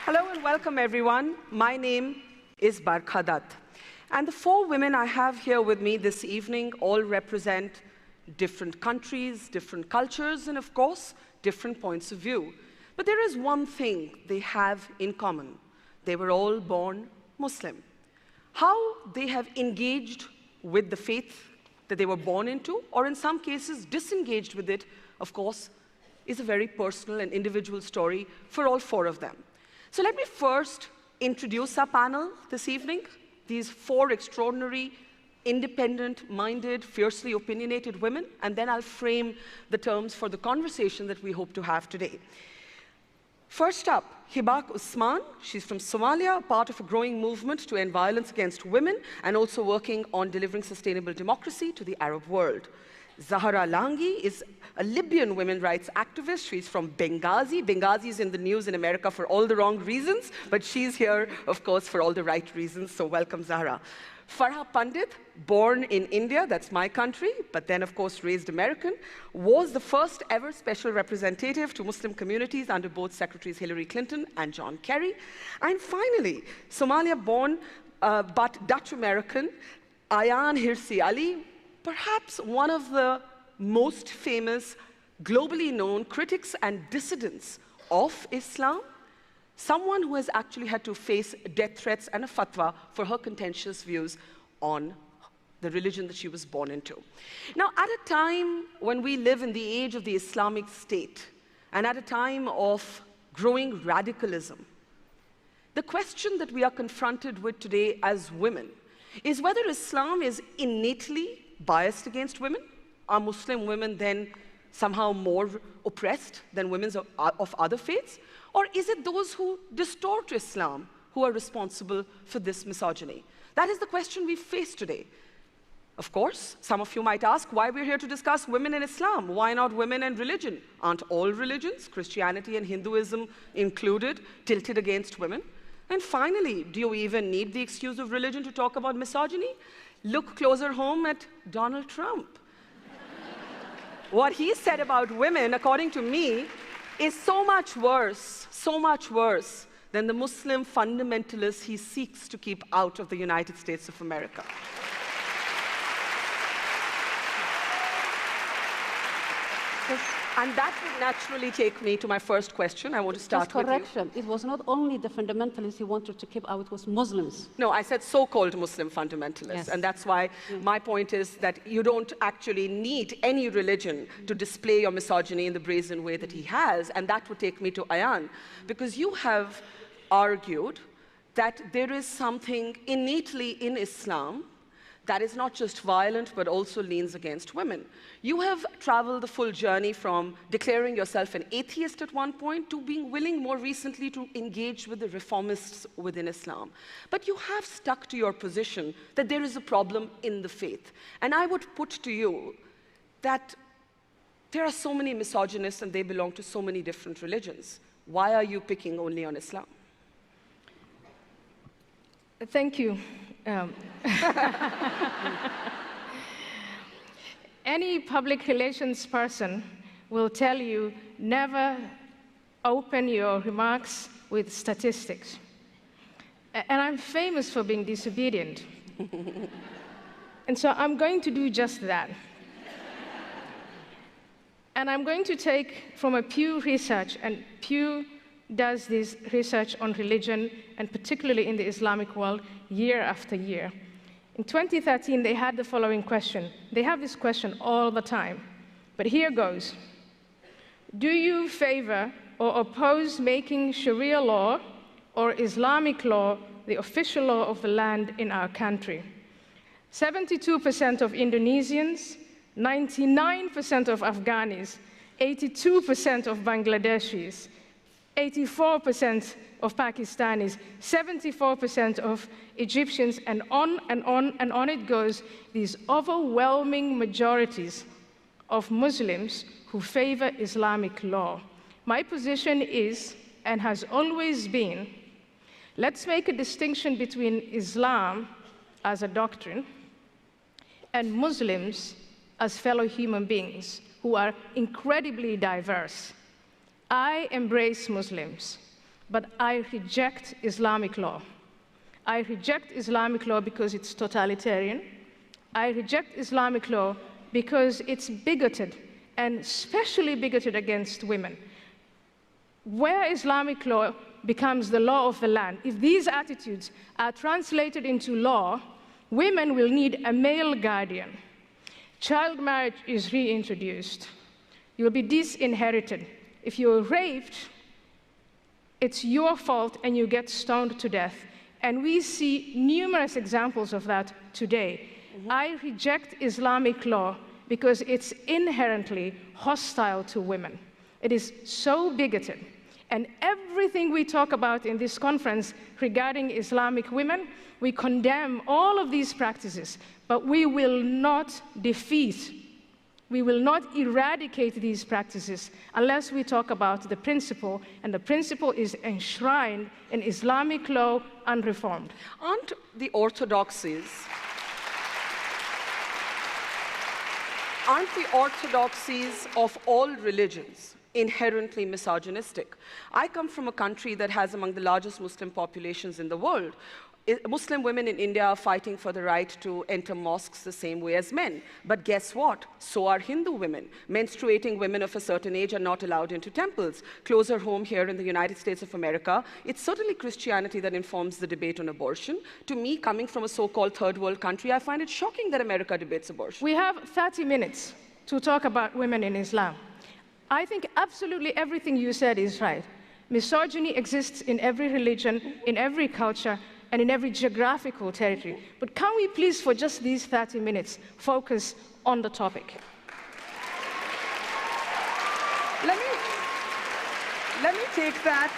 Hello and welcome, everyone. My name is Barkha Dutt. And the four women I have here with me this evening all represent different countries, different cultures, and of course, different points of view. But there is one thing they have in common. They were all born Muslim. How they have engaged with the faith that they were born into, or in some cases disengaged with it, of course, is a very personal and individual story for all four of them. So let me first introduce our panel this evening, these four extraordinary, independent-minded, fiercely opinionated women, and then I'll frame the terms for the conversation that we hope to have today. First up, Hibak Usman. She's from Somalia, part of a growing movement to end violence against women, and also working on delivering sustainable democracy to the Arab world. Zahra Langi is a Libyan women's rights activist. She's from Benghazi. Benghazi is in the news in America for all the wrong reasons, but she's here, of course, for all the right reasons, so welcome, Zahra. Farha Pandit, born in India, that's my country, but then, of course, raised American, was the first ever special representative to Muslim communities under both Secretaries Hillary Clinton and John Kerry. And finally, Somalia-born but Dutch-American, Ayaan Hirsi Ali, perhaps one of the most famous, globally known critics and dissidents of Islam, someone who has actually had to face death threats and a fatwa for her contentious views on the religion that she was born into. Now, at a time when we live in the age of the Islamic State, and at a time of growing radicalism, the question that we are confronted with today as women is whether Islam is innately biased against women. Are Muslim women then somehow more oppressed than women of other faiths? Or is it those who distort Islam who are responsible for this misogyny? That is the question we face today. Of course, some of you might ask why we're here to discuss women in Islam. Why not women and religion? Aren't all religions, Christianity and Hinduism included, tilted against women? And finally, do you even need the excuse of religion to talk about misogyny? Look closer home at Donald Trump. What he said about women, according to me, is so much worse than the Muslim fundamentalists he seeks to keep out of the United States of America. And that would naturally take me to my first question. I want to start with you. Correction. It was not only the fundamentalists he wanted to keep out, it was Muslims. No, I said so-called Muslim fundamentalists. Yes. And that's why my point is that you don't actually need any religion to display your misogyny in the brazen way that he has. And that would take me to Ayaan, because you have argued that there is something innately in Islam that is not just violent, but also leans against women. You have traveled the full journey from declaring yourself an atheist at one point to being willing more recently to engage with the reformists within Islam. But you have stuck to your position that there is a problem in the faith. And I would put to you that there are so many misogynists and they belong to so many different religions. Why are you picking only on Islam? Thank you. Any public relations person will tell you never open your remarks with statistics. And I'm famous for being disobedient. And so I'm going to do just that. And I'm going to take from a Pew Research, and Pew does this research on religion, and particularly in the Islamic world, year after year. In 2013, they had the following question. They have this question all the time, but here goes. Do you favor or oppose making Sharia law or Islamic law the official law of the land in our country? 72% of Indonesians, 99% of Afghanis, 82% of Bangladeshis, 84% of Pakistanis, 74% of Egyptians, and on and on and on it goes, these overwhelming majorities of Muslims who favor Islamic law. My position is, and has always been, let's make a distinction between Islam as a doctrine and Muslims as fellow human beings who are incredibly diverse. I embrace Muslims, but I reject Islamic law. I reject Islamic law because it's totalitarian. I reject Islamic law because it's bigoted, and especially bigoted against women. Where Islamic law becomes the law of the land, if these attitudes are translated into law, women will need a male guardian. Child marriage is reintroduced. You'll be disinherited. If you're raped, it's your fault and you get stoned to death. And we see numerous examples of that today. I reject Islamic law because it's inherently hostile to women. It is so bigoted. And everything we talk about in this conference regarding Islamic women, we condemn all of these practices, but we will not we will not eradicate these practices unless we talk about the principle, and the principle is enshrined in Islamic law unreformed. Aren't the orthodoxies of all religions inherently misogynistic? I come from a country that has among the largest Muslim populations in the world. Muslim women in India are fighting for the right to enter mosques the same way as men. But guess what? So are Hindu women. Menstruating women of a certain age are not allowed into temples. Closer home here in the United States of America, it's certainly Christianity that informs the debate on abortion. To me, coming from a so-called third world country, I find it shocking that America debates abortion. We have 30 minutes to talk about women in Islam. I think absolutely everything you said is right. Misogyny exists in every religion, in every culture, and in every geographical territory. But can we please, for just these 30 minutes, focus on the topic? Let me take that.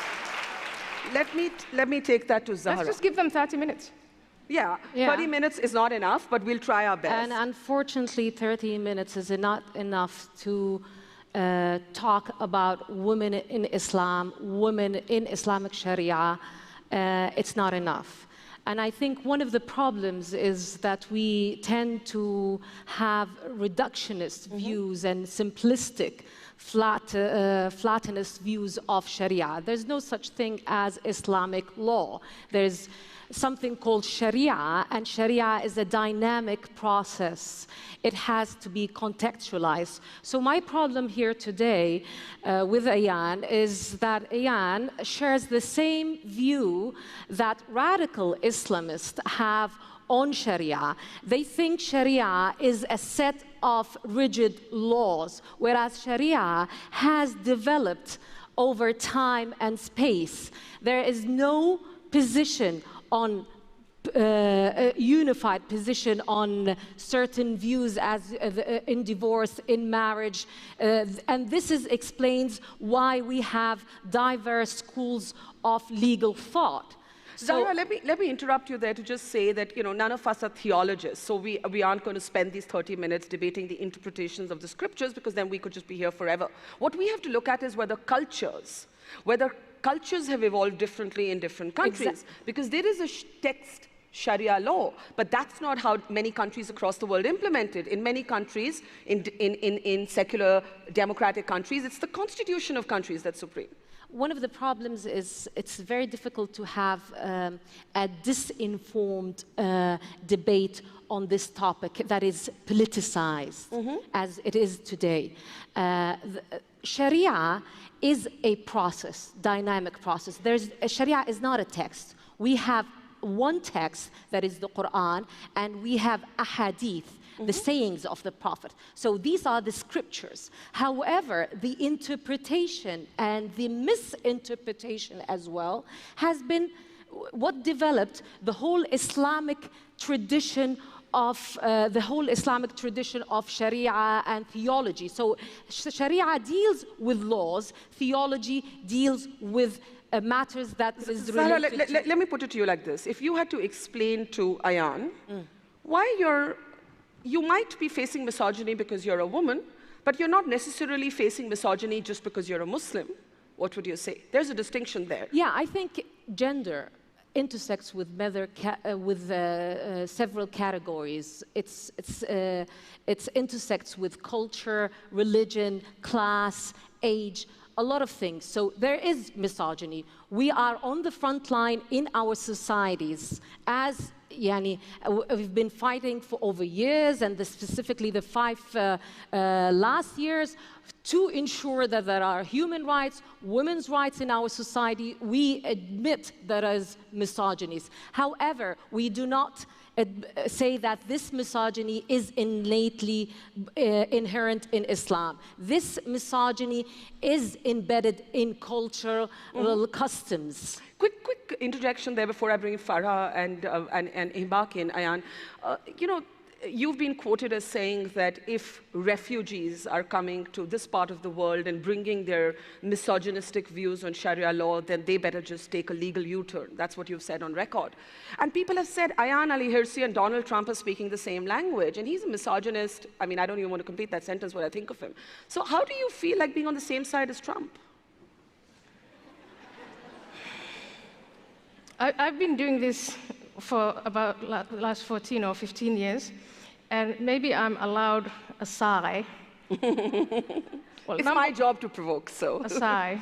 Let me take that to Zahra. Let's just give them 30 minutes. Yeah, 30 minutes is not enough, but we'll try our best. And unfortunately, 30 minutes is not enough to talk about women in Islam, women in Islamic Sharia. It's not enough. And I think one of the problems is that we tend to have reductionist views and simplistic, flattenist views of Sharia. There's no such thing as Islamic law. There's something called Sharia, and Sharia is a dynamic process. It has to be contextualized. So my problem here today with Ayaan is that Ayaan shares the same view that radical Islamists have on Sharia. They think Sharia is a set of rigid laws, whereas Sharia has developed over time and space. There is no position on a unified position on certain views as in divorce, in marriage, and this explains why we have diverse schools of legal thought. Zahra, let me interrupt you there to just say that, you know, none of us are theologists, so we aren't going to spend these 30 minutes debating the interpretations of the scriptures, because then we could just be here forever. What we have to look at is whether cultures have evolved differently in different countries. Because there is a text Sharia law, but that's not how many countries across the world implement it. In many countries, in secular democratic countries, it's the constitution of countries that's supreme. One of the problems is it's very difficult to have a disinformed debate on this topic that is politicized as it is today. Sharia is a process, dynamic process. Sharia is not a text. We have one text that is the Quran, and we have ahadith, the sayings of the Prophet. So these are the scriptures. However, the interpretation and the misinterpretation as well has been what developed the whole Islamic tradition of Sharia and theology. So Sharia deals with laws, theology deals with matters that is related Zahra, let me put it to you like this. If you had to explain to Ayaan why you might be facing misogyny because you're a woman, but you're not necessarily facing misogyny just because you're a Muslim, what would you say? There's a distinction there. Yeah, I think gender intersects with several categories. It intersects with culture, religion, class, age, a lot of things. So there is misogyny. We are on the front line in our societies as we've been fighting for over years, and specifically the 5 last years, to ensure that there are human rights, women's rights in our society. We admit there is misogynies. However, we do not say that this misogyny is innately inherent in Islam. This misogyny is embedded in cultural customs. Quick interjection there before I bring Farah and Hibak in, Ayaan. You've been quoted as saying that if refugees are coming to this part of the world and bringing their misogynistic views on Sharia law, then they better just take a legal U-turn. That's what you've said on record. And people have said Ayaan Hirsi and Donald Trump are speaking the same language, and he's a misogynist. I mean, I don't even want to complete that sentence, what I think of him. So how do you feel like being on the same side as Trump? I've been doing this for about the last 14 or 15 years, and maybe I'm allowed a sigh. Well, it's my job to provoke, so. A sigh.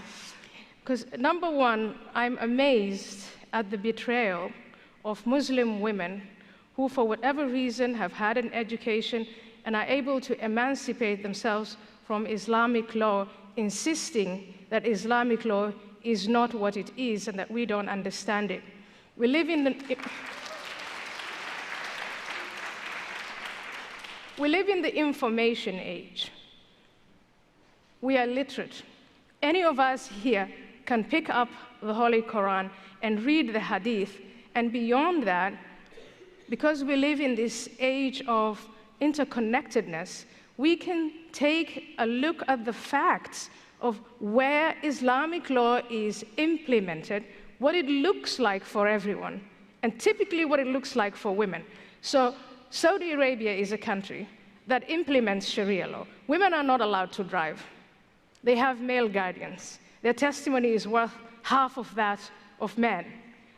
Because number one, I'm amazed at the betrayal of Muslim women who, for whatever reason, have had an education and are able to emancipate themselves from Islamic law, insisting that Islamic law is not what it is and that we don't understand it. We live in the information age. We are literate. Any of us here can pick up the Holy Quran and read the Hadith, and beyond that, because we live in this age of interconnectedness, we can take a look at the facts of where Islamic law is implemented, what it looks like for everyone, and typically what it looks like for women. So Saudi Arabia is a country that implements Sharia law. Women are not allowed to drive. They have male guardians. Their testimony is worth half of that of men.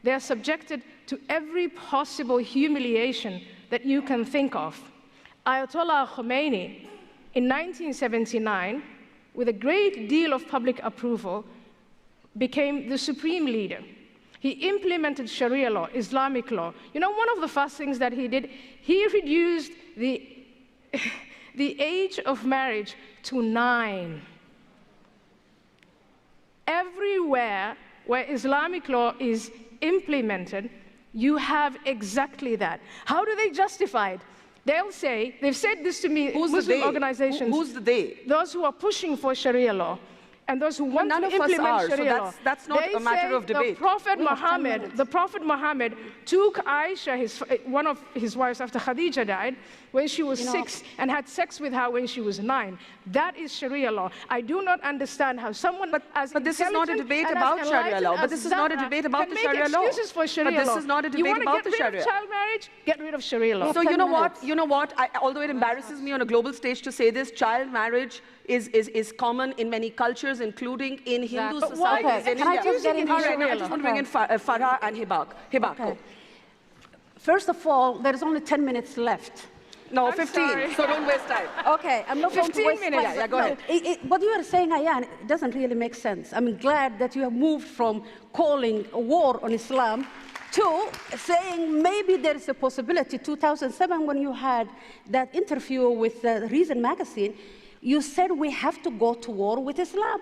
They are subjected to every possible humiliation that you can think of. Ayatollah Khomeini, in 1979, with a great deal of public approval, became the supreme leader. He implemented Sharia law, Islamic law. You know, one of the first things that he did, he reduced the age of marriage to 9. Everywhere where Islamic law is implemented, you have exactly that. How do they justify it? They'll say, they've said this to me, Muslim organizations. Who's the they? Those who are pushing for Sharia law. And those who want to implement Sharia law. That's not a matter of debate. The Prophet Muhammad took Aisha, one of his wives after Khadija died, when she was 6, and had sex with her when she was 9. That is Sharia law. I do not understand how someone But this is not a debate about Sharia law. But this is not a debate about the Sharia law. Excuses for Sharia law. But this is not a debate about the Sharia. You want to get rid of child marriage? Get rid of Sharia law. So you know what? You know what? Although it embarrasses me on a global stage to say this, child marriage is common in many cultures, including in Hindu societies in India. I just want to bring in Farah and Hibak. Okay. First of all, there's only 10 minutes left. No, 15, so don't waste time. Okay, I'm not going to waste time. Yeah, go ahead. What you are saying, Ayaan, it doesn't really make sense. I'm glad that you have moved from calling a war on Islam to saying maybe there is a possibility. 2007, when you had that interview with Reason magazine, you said we have to go to war with Islam.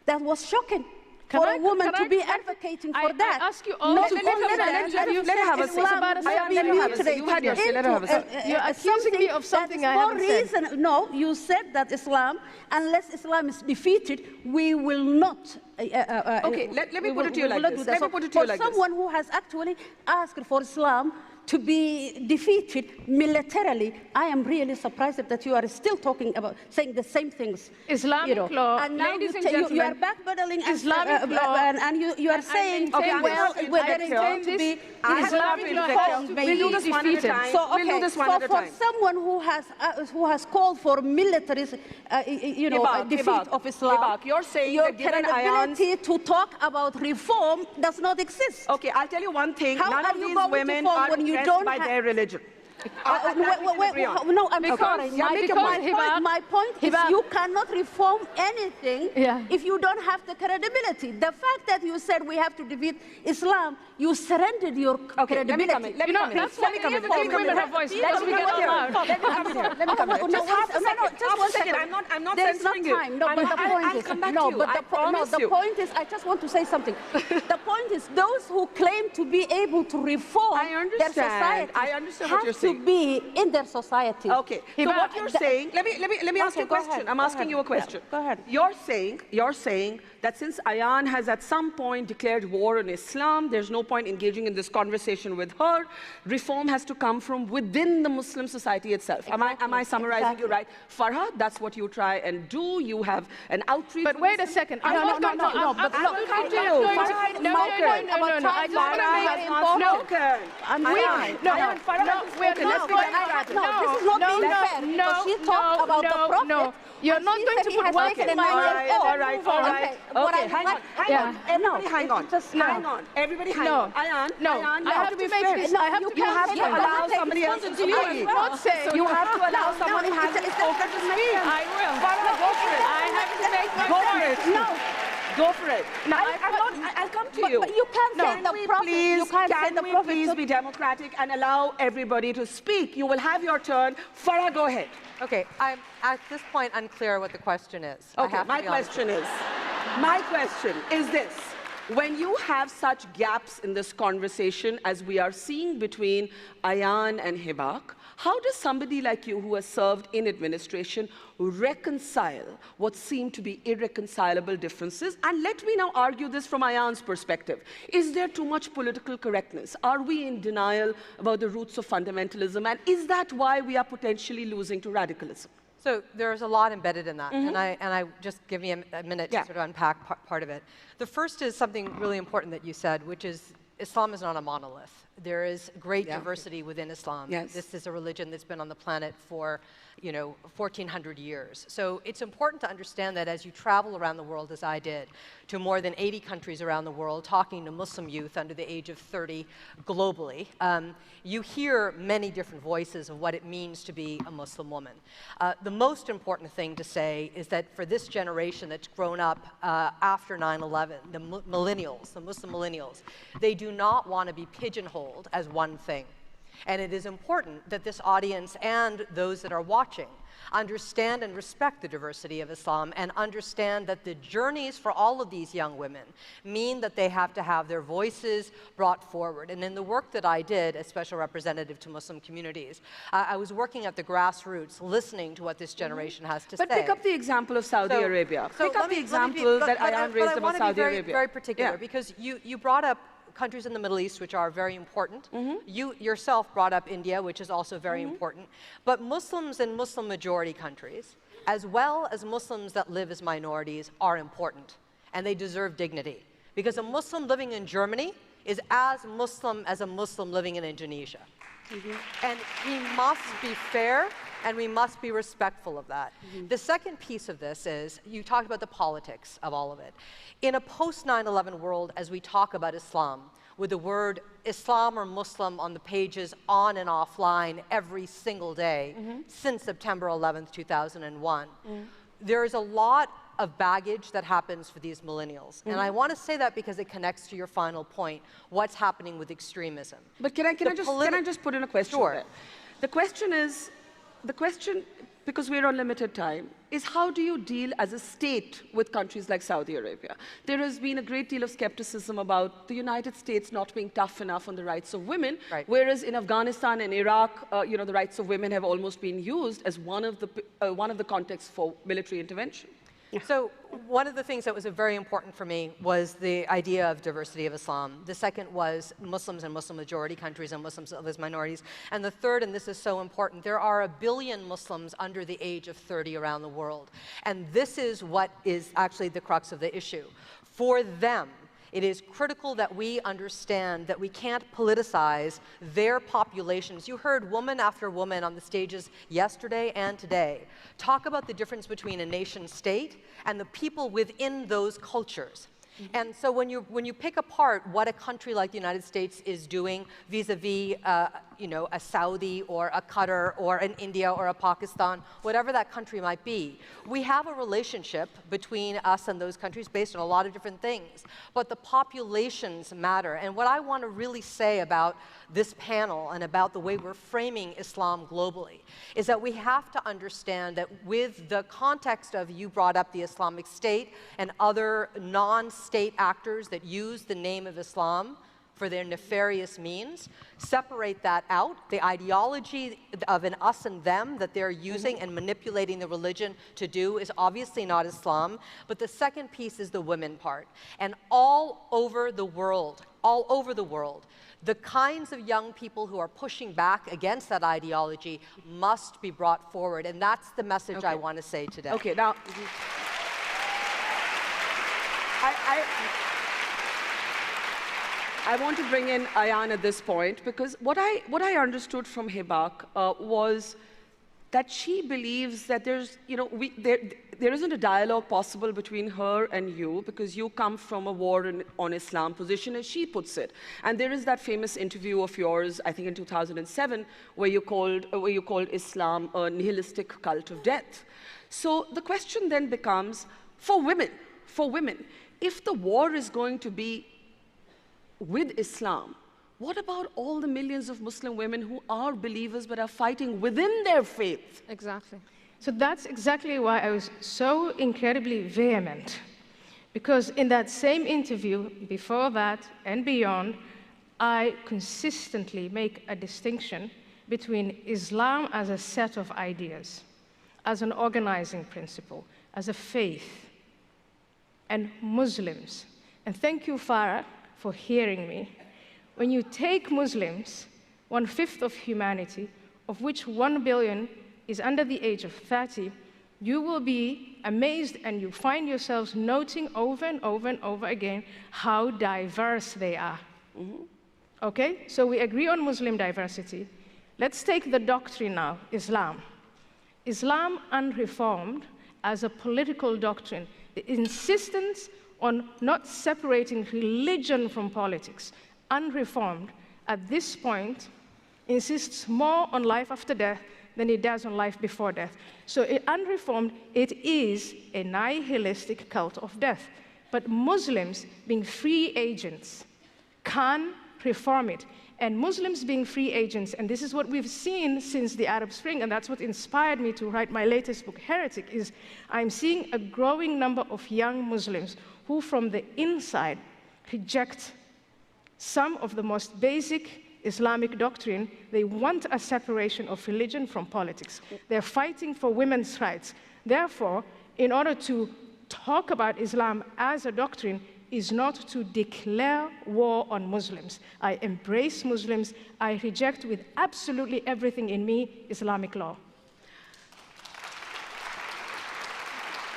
That was shocking. For a woman to be advocating for that. I ask you all not to let her have a say. You had your say. Let her have a say. You're accusing me of something I haven't said. No, you said that Islam, unless Islam is defeated, we will not. Okay, let me put it to you like this. Let me put it to you like this. For someone who has actually asked for Islam to be defeated militarily, I am really surprised that you are still talking about saying the same things. Islamic law, and now ladies and gentlemen, you are backpedaling Islamic law, and you are saying, well, there is going to be Islamic law will do this one at a time. So, okay, so for someone who has called for military, defeat of Islam, you're saying your that given credibility to talk about reform does not exist. Okay, I'll tell you one thing. How none are of you these going women to are when you oppressed don't by their religion. No, I'm sorry. My point is you cannot reform anything if you don't have the credibility. The fact that you said we have to defeat Islam, you surrendered your credibility. Let me come in. That's why give women her voice. Because we get all loud. Let me come in. Just one second. I'm not censoring you. No, but the point is, the point is, I just want to say something. The point is, those who claim to be able to reform their society have to be in their society. Okay. So what you're saying, let me ask you a question. I'm asking you a question. Go ahead. You're saying that since Ayaan has at some point declared war on Islam, there's no point engaging in this conversation with her. Reform has to come from within the Muslim society itself. Am I summarizing you right? Farha, that's what you try and do. You have an outreach. But wait a second. No. I just want to make you're not going to put words in my mouth. All right. Okay, hang on. Everybody hang on. Hang on. Everybody hang on. Ayaan, I have to be fair. You have to allow somebody else to speak. You have to allow someone who has spoken to speak. I will. Go for it. I have to make my point. Go for it. I'll come to you. But you can't say the prophet. Can we please be democratic and allow everybody to speak? You will have your turn. Farah, go ahead. Okay, I'm at this point unclear what the question is. Okay, my question is this. When you have such gaps in this conversation as we are seeing between Ayaan and Hibak, how does somebody like you who has served in administration reconcile what seem to be irreconcilable differences? And let me now argue this from Ayaan's perspective. Is there too much political correctness? Are we in denial about the roots of fundamentalism? And is that why we are potentially losing to radicalism? So there's a lot embedded in that, and I just give me a minute to sort of unpack part of it. The first is something really important that you said, which is Islam is not a monolith. There is great diversity within Islam. Yes. This is a religion that's been on the planet for 1,400 years. So it's important to understand that as you travel around the world, as I did, to more than 80 countries around the world, talking to Muslim youth under the age of 30 globally, you hear many different voices of what it means to be a Muslim woman. The most important thing to say is that for this generation that's grown up after 9/11, the millennials, the Muslim millennials, they do not want to be pigeonholed as one thing. And it is important that this audience and those that are watching understand and respect the diversity of Islam and understand that the journeys for all of these young women mean that they have to have their voices brought forward. And in the work that I did as special representative to Muslim communities, I was working at the grassroots, listening to what this generation has to say. But pick up the example of Saudi Arabia. Pick up the example that Ayaan raised about Saudi Arabia. Very particular, because you brought up countries in the Middle East, which are very important. You yourself brought up India, which is also very important. But Muslims in Muslim majority countries, as well as Muslims that live as minorities, are important. And they deserve dignity. Because a Muslim living in Germany is as Muslim as a Muslim living in Indonesia. And we must be fair, and we must be respectful of that. The second piece of this is, you talked about the politics of all of it. In a post-9/11 world, as we talk about Islam, with the word Islam or Muslim on the pages on and offline every single day since September 11th, 2001, there is a lot of baggage that happens for these millennials. And I want to say that because it connects to your final point, what's happening with extremism. But can I just put in a question? Sure. The question, because we're on limited time, is how do you deal as a state with countries like Saudi Arabia? There has been a great deal of skepticism about the United States not being tough enough on the rights of women, whereas in Afghanistan and Iraq, the rights of women have almost been used as one of the contexts for military intervention. So one of the things that was very important for me was the idea of diversity of Islam. The second was Muslims in Muslim majority countries and Muslims as minorities. And the third, and this is so important, there are 1 billion Muslims under the age of 30 around the world. And this is what is actually the crux of the issue. For them, it is critical that we understand that we can't politicize their populations. You heard woman after woman on the stages yesterday and today talk about the difference between a nation state and the people within those cultures. And so when you pick apart what a country like the United States is doing vis-a-vis you know, a Saudi or a Qatar or an India or a Pakistan, whatever that country might be. We have a relationship between us and those countries based on a lot of different things, but the populations matter. And what I want to really say about this panel and about the way we're framing Islam globally is that we have to understand that with the context of, you brought up the Islamic State and other non-state actors that use the name of Islam for their nefarious means, separate that out. The ideology of an us and them that they're using and manipulating the religion to do is obviously not Islam. But the second piece is the women part. And all over the world, the kinds of young people who are pushing back against that ideology must be brought forward. And that's the message I want to say today. Okay, now, I want to bring in Ayaan at this point, because what I understood from Hibak was that she believes that there's, you know, there isn't a dialogue possible between her and you, because you come from a war on Islam position, as she puts it. And there is that famous interview of yours, I think in 2007, where you called Islam a nihilistic cult of death. So the question then becomes, for women, if the war is going to be with Islam, what about all the millions of Muslim women who are believers but are fighting within their faith? Exactly. So that's exactly why I was so incredibly vehement. Because in that same interview, before that and beyond, I consistently make a distinction between Islam as a set of ideas, as an organizing principle, as a faith, and Muslims. And thank you, Farah, for hearing me. When you take Muslims, 1/5 of humanity, of which 1 billion is under the age of 30, you will be amazed and you find yourselves noting over and over and over again how diverse they are. Okay, so we agree on Muslim diversity. Let's take the doctrine now, Islam. Islam unreformed as a political doctrine, the insistence on not separating religion from politics, unreformed, at this point, insists more on life after death than it does on life before death. So unreformed, it is a nihilistic cult of death. But Muslims, being free agents, can reform it. And Muslims being free agents, and this is what we've seen since the Arab Spring, and that's what inspired me to write my latest book, Heretic, is I'm seeing a growing number of young Muslims who from the inside reject some of the most basic Islamic doctrine. They want a separation of religion from politics. They're fighting for women's rights. Therefore, in order to talk about Islam as a doctrine is not to declare war on Muslims. I embrace Muslims. I reject with absolutely everything in me Islamic law.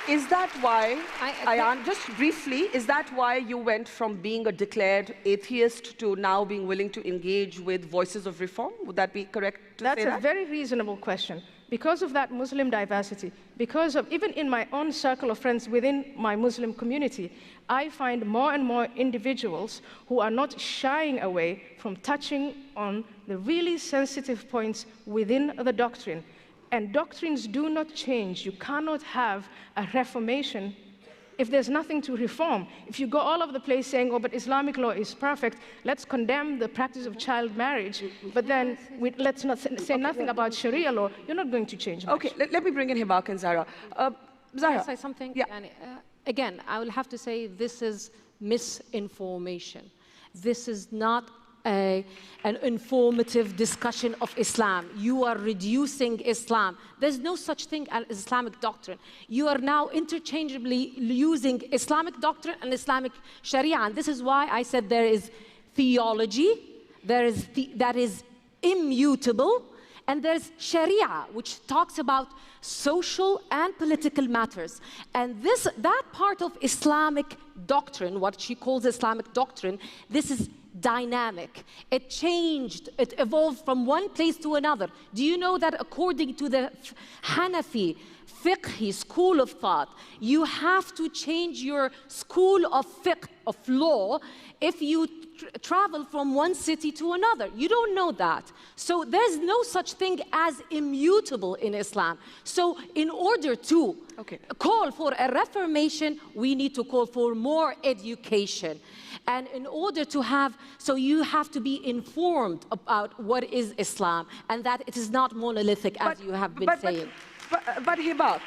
Is that why, Ayaan, just briefly, is that why you went from being a declared atheist to now being willing to engage with voices of reform? Would that be correct to say that? That's a very reasonable question. Because of that Muslim diversity, because of, even in my own circle of friends within my Muslim community, I find more and more individuals who are not shying away from touching on the really sensitive points within the doctrine. And doctrines do not change. You cannot have a reformation if there's nothing to reform. If you go all over the place saying, oh, but Islamic law is perfect, let's condemn the practice of child marriage, but then let's not say nothing about Sharia law, you're not going to change much. Okay, let me bring in Hibak and Zahra. Zahra. Can I say something? Yeah. Again, I will have to say this is misinformation. This is not an informative discussion of Islam. You are reducing Islam. There's no such thing as Islamic doctrine. You are now interchangeably using Islamic doctrine and Islamic Sharia. And this is why I said there is theology, that is immutable, and there's Sharia, which talks about social and political matters. And that part of Islamic doctrine, what she calls Islamic doctrine, this is dynamic. It changed, it evolved from one place to another. Do you know that according to the Hanafi fiqh school of thought, you have to change your school of fiqh, of law, if you travel from one city to another? You don't know that. So there's no such thing as immutable in Islam. So in order to call for a reformation, we need to call for more education. And in order to have, so you have to be informed about what is Islam, and that it is not monolithic, as you have been saying. But Hibak,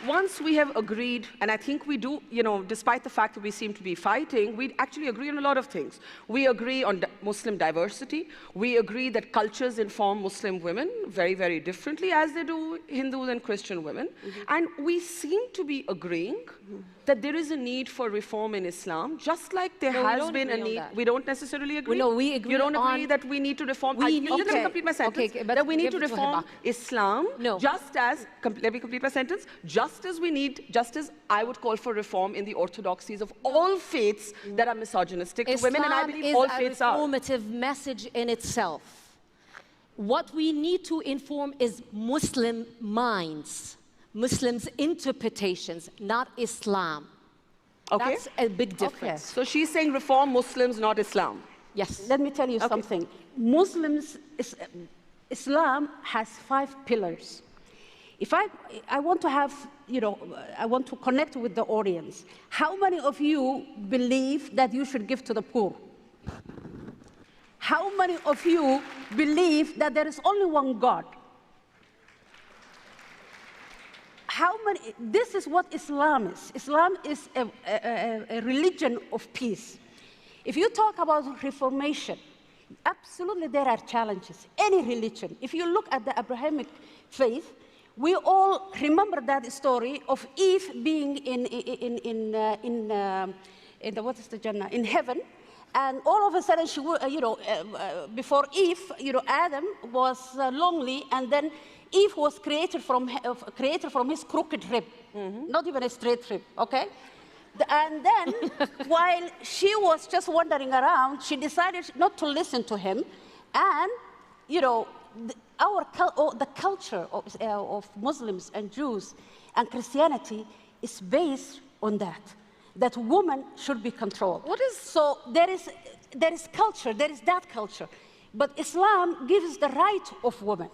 once we have agreed, and I think we do, you know, despite the fact that we seem to be fighting, we actually agree on a lot of things. We agree on Muslim diversity. We agree that cultures inform Muslim women very, very differently, as they do Hindu and Christian women. And we seem to be agreeing that there is a need for reform in Islam, just like there has been a need. We don't necessarily agree. No, we agree. You don't agree that we need to reform. Let me complete my sentence. That we need to reform Islam, just as, let me complete my sentence, just as I would call for reform in the orthodoxies of all faiths that are misogynistic to women, and I believe all faiths are. Islam is a reformative message in itself. What we need to inform is Muslim minds, Muslims' interpretations, not Islam. That's a big difference. So she's saying reform Muslims, not Islam. Yes. Let me tell you something. Islam has 5 pillars. If I want to have, you know, I want to connect with the audience. How many of you believe that you should give to the poor? How many of you believe that there is only one God? How many? This is what Islam is. Islam is a religion of peace. If you talk about reformation, absolutely there are challenges. Any religion. If you look at the Abrahamic faith, we all remember that story of Eve being in the what is the Jannah, in heaven, and all of a sudden she, before Eve, Adam was lonely, and then Eve was created from his crooked rib, not even a straight rib. Okay. And then, while she was just wandering around, she decided not to listen to him, and the culture of Muslims and Jews and Christianity is based on that women should be controlled. So there is culture, there is that culture, but Islam gives the right of women.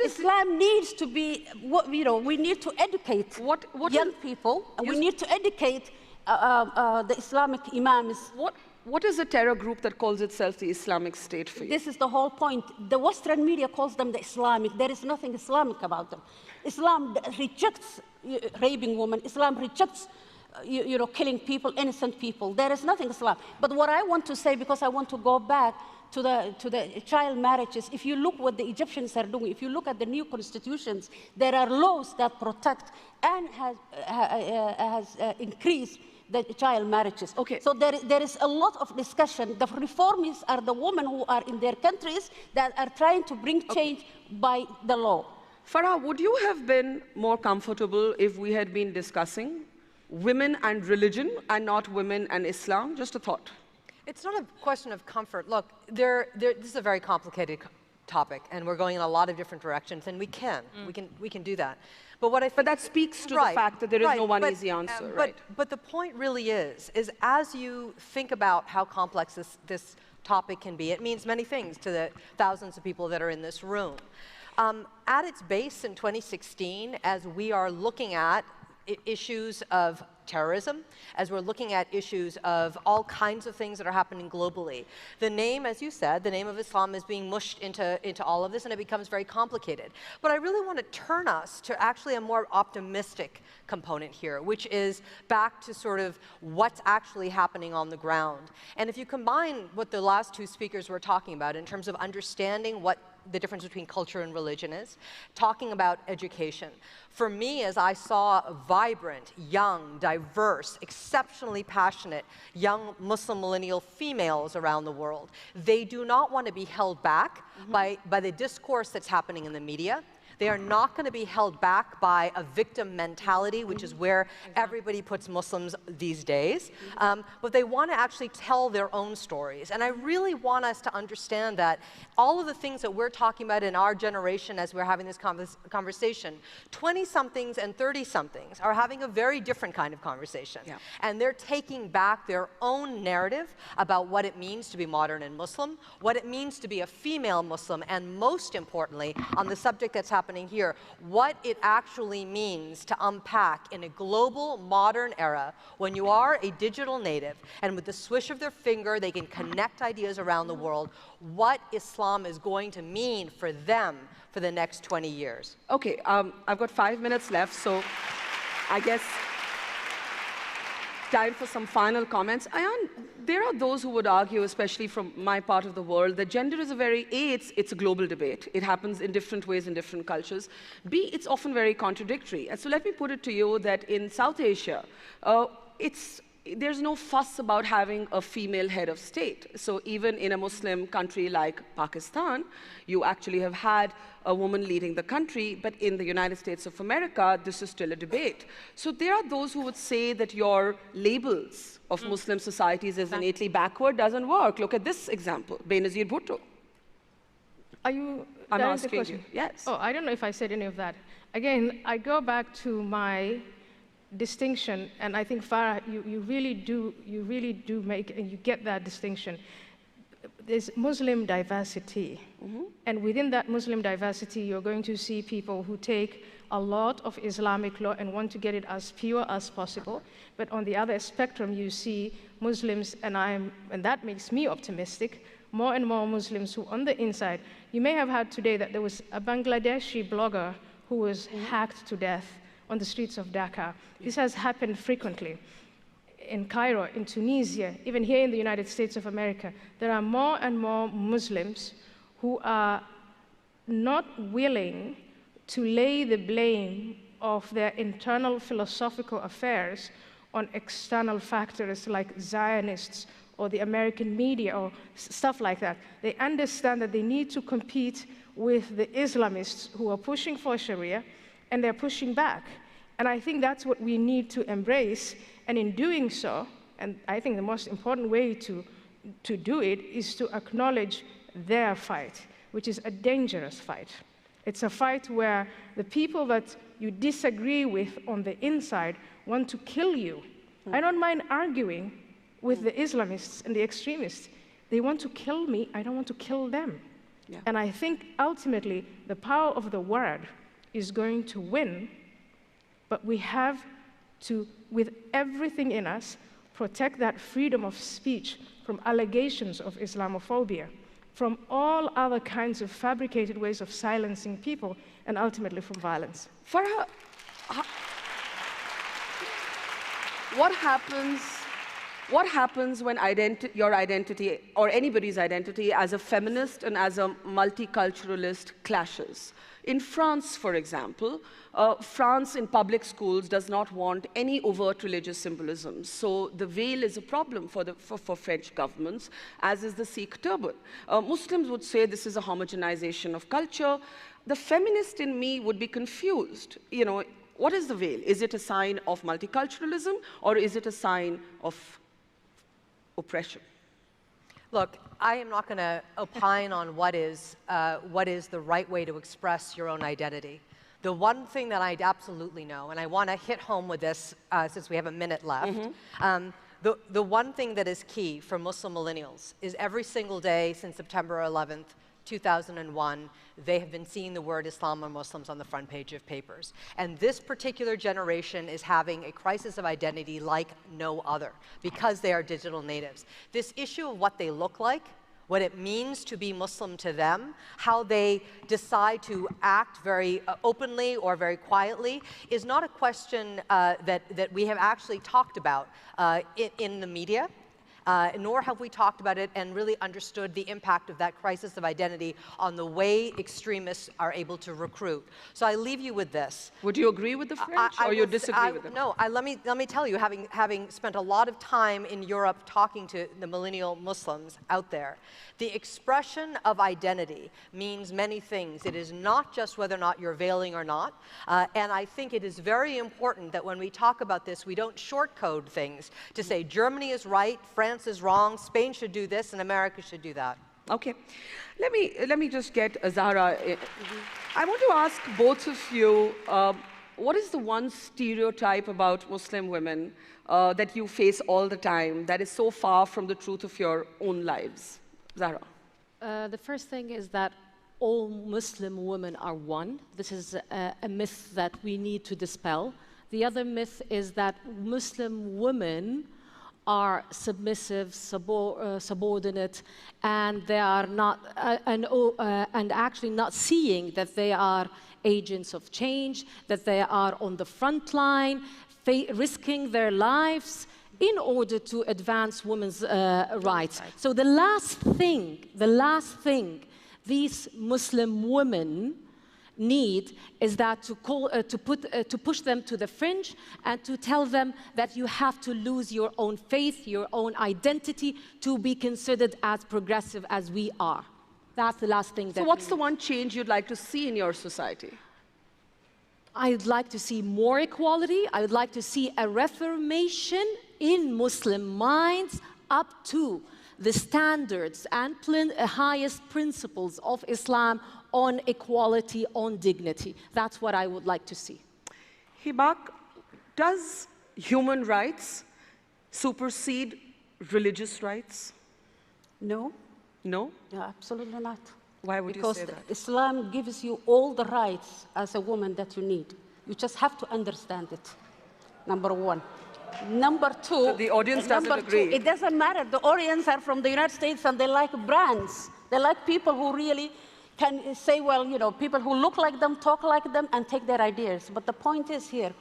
Islam needs to be, we need to educate young people, and we need to educate the Islamic imams. What is a terror group that calls itself the Islamic State for you? This is the whole point. The Western media calls them the Islamic. There is nothing Islamic about them. Islam rejects raping women. Islam rejects killing people, innocent people. There is nothing Islam. But what I want to say, because I want to go back to the child marriages, if you look what the Egyptians are doing, if you look at the new constitutions, there are laws that protect and has increased the child marriages. So there is a lot of discussion. The reformists are the women who are in their countries that are trying to bring change by the law. Farah, would you have been more comfortable if we had been discussing women and religion and not women and Islam? Just a thought. It's not a question of comfort. Look, this is a very complicated topic, and we're going in a lot of different directions, and we can do that. But that speaks to the fact that there is no one easy answer, right? But the point really is as you think about how complex this topic can be, it means many things to the thousands of people that are in this room. At its base in 2016, as we are looking at issues of terrorism, as we're looking at issues of all kinds of things that are happening globally, the name, as you said, the name of Islam is being mushed into all of this, and it becomes very complicated. But I really want to turn us to actually a more optimistic component here, which is back to sort of what's actually happening on the ground. And if you combine what the last 2 speakers were talking about in terms of understanding what the difference between culture and religion is, talking about education. For me, as I saw vibrant, young, diverse, exceptionally passionate young Muslim millennial females around the world, they do not want to be held back by the discourse that's happening in the media. They are not going to be held back by a victim mentality, which is where everybody puts Muslims these days, but they want to actually tell their own stories. And I really want us to understand that all of the things that we're talking about in our generation as we're having this conversation, 20-somethings and 30-somethings are having a very different kind of conversation. Yeah. And they're taking back their own narrative about what it means to be modern and Muslim, what it means to be a female Muslim, and most importantly, on the subject that's happening here, what it actually means to unpack in a global, modern era when you are a digital native, and with the swish of their finger, they can connect ideas around the world, what Islam is going to mean for them for the next 20 years. Okay, I've got 5 minutes left, so I guess time for some final comments. Ayaan, there are those who would argue, especially from my part of the world, that gender is it's a global debate. It happens in different ways in different cultures. B, it's often very contradictory. And so let me put it to you that in South Asia, there's no fuss about having a female head of state. So even in a Muslim country like Pakistan, you actually have had a woman leading the country, but in the United States of America, this is still a debate. So there are those who would say that your labels of Muslim societies as innately backward doesn't work. Look at this example, Benazir Bhutto. Are you? I'm that is the asking question. you, yes. Oh, I don't know if I said any of that. Again, I go back to my distinction, and I think Farah, you really do make, and you get that distinction. There's Muslim diversity, and within that Muslim diversity, you're going to see people who take a lot of Islamic law and want to get it as pure as possible. But on the other spectrum, you see Muslims, and that makes me optimistic. More and more Muslims who, on the inside, you may have heard today that there was a Bangladeshi blogger who was hacked to death on the streets of Dhaka. This has happened frequently. In Cairo, in Tunisia, even here in the United States of America, there are more and more Muslims who are not willing to lay the blame of their internal philosophical affairs on external factors like Zionists or the American media or stuff like that. They understand that they need to compete with the Islamists who are pushing for Sharia, and they're pushing back. And I think that's what we need to embrace. And in doing so, and I think the most important way to do it is to acknowledge their fight, which is a dangerous fight. It's a fight where the people that you disagree with on the inside want to kill you. I don't mind arguing with the Islamists and the extremists. They want to kill me, I don't want to kill them. Yeah. And I think ultimately the power of the word is going to win, but we have to, with everything in us, protect that freedom of speech from allegations of Islamophobia, from all other kinds of fabricated ways of silencing people, and ultimately from violence. Farah, what happens when your identity, or anybody's identity, as a feminist and as a multiculturalist clashes? In France, for example, France in public schools does not want any overt religious symbolism. So the veil is a problem for French governments, as is the Sikh turban. Muslims would say this is a homogenization of culture. The feminist in me would be confused. You know, what is the veil? Is it a sign of multiculturalism, or is it a sign of oppression? Look, I am not going to opine on what is the right way to express your own identity. The one thing that I absolutely know, and I want to hit home with this since we have a minute left, the one thing that is key for Muslim millennials is every single day since September 11th, 2001, they have been seeing the word Islam or Muslims on the front page of papers. And this particular generation is having a crisis of identity like no other because they are digital natives. This issue of what they look like, what it means to be Muslim to them, how they decide to act very openly or very quietly, is not a question that we have actually talked about in the media. nor have we talked about it and really understood the impact of that crisis of identity on the way extremists are able to recruit. So I leave you with this. Would you agree with the French, or you disagree with them? No, let me tell you, having spent a lot of time in Europe talking to the millennial Muslims out there, the expression of identity means many things. It is not just whether or not you're veiling or not, and I think it is very important that when we talk about this, we don't shortcode things to say Germany is right, France is wrong, Spain should do this, and America should do that. Okay. Let me just get Zahra. I want to ask both of you, what is the one stereotype about Muslim women that you face all the time that is so far from the truth of your own lives? Zahra. The first thing is that all Muslim women are one. This is a myth that we need to dispel. The other myth is that Muslim women are submissive, subordinate, and they are not, and actually not seeing that they are agents of change, that they are on the front line, risking their lives in order to advance women's rights. So the last thing these Muslim women need is that to push them to the fringe and to tell them that you have to lose your own faith, your own identity to be considered as progressive as we are. That's the last thing. So what's the one change you'd like to see in your society? I'd like to see more equality. I would like to see a reformation in Muslim minds up to the standards and highest principles of Islam on equality, on dignity. That's what I would like to see. Hibak, does human rights supersede religious rights? No. No? No, absolutely not. Why would you say that? Because Islam gives you all the rights as a woman that you need. You just have to understand it, number one. Number two, so the audience doesn't agree. It doesn't matter. The audience are from the United States and they like brands. They like people who really can say, well, you know, people who look like them, talk like them, and take their ideas. But the point is here,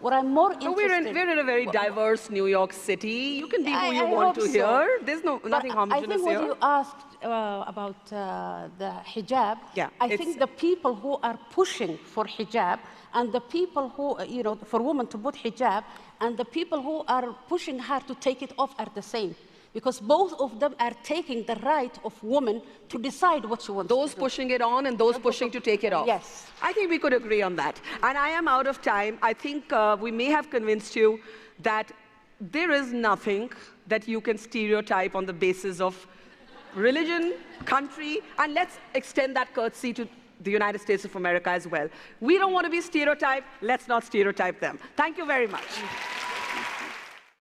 what I'm more interested we're in a very diverse New York City. You can be who you want to hear. There's nothing homogeneous I think here. what you asked about the hijab, yeah, I think the people who are pushing for hijab and the people who, you know, for women to put hijab and the people who are pushing her to take it off are the same. Because both of them are taking the right of women to decide what she wants to do. Those pushing it on and those pushing to take it off. Yes. I think we could agree on that. And I am out of time. I think we may have convinced you that there is nothing that you can stereotype on the basis of religion, country, and let's extend that courtesy to the United States of America as well. We don't want to be stereotyped. Let's not stereotype them. Thank you very much.